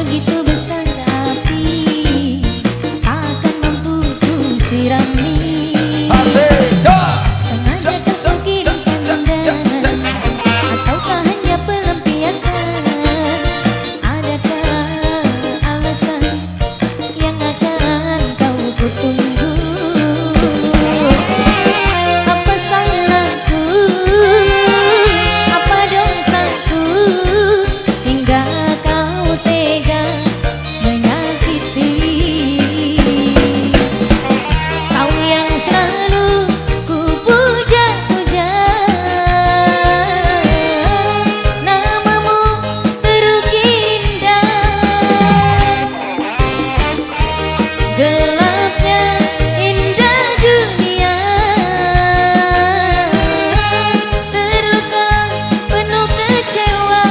Begitu besar api akan mampu ku sirami. Sengaja kau kirimkan undangan ataukah hanya pelampiasan? Adakah alasan yang akan kau tunggu? Apa salahku? Apa dosaku hingga kau tega menyakiti? Kau yang selalu ku puja-puja, namamu terukir indah. Gelapnya indah dunia, terluka penuh kecewa.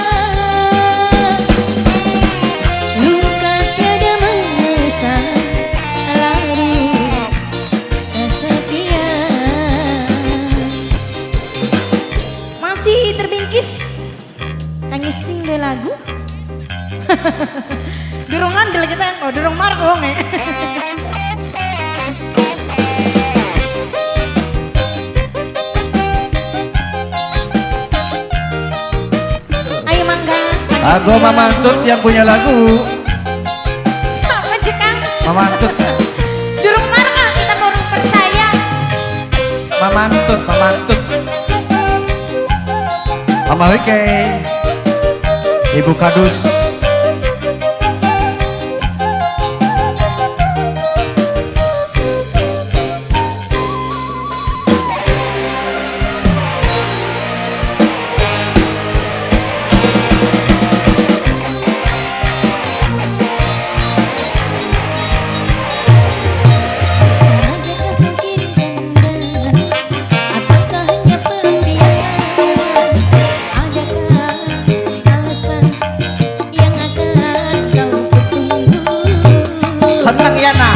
Luka tiada mengesah, larut kesepian. Masih terbingkis nangis sing dua lagu. Durung andel kita, oh durung marah wong ya. Ayo mangga. Aku Mama Antut yang punya lagu. Sama Jekang. Mama Antut. Durung marah kita baru percaya. Mama Antut, Mama Antut. Mama Wike. Ibu Kadus. Sengaja kau kirimkan undangan ataukah hanya pelampiasan? Adakah alasan yang akan kau tunggu? Seneng ya nak.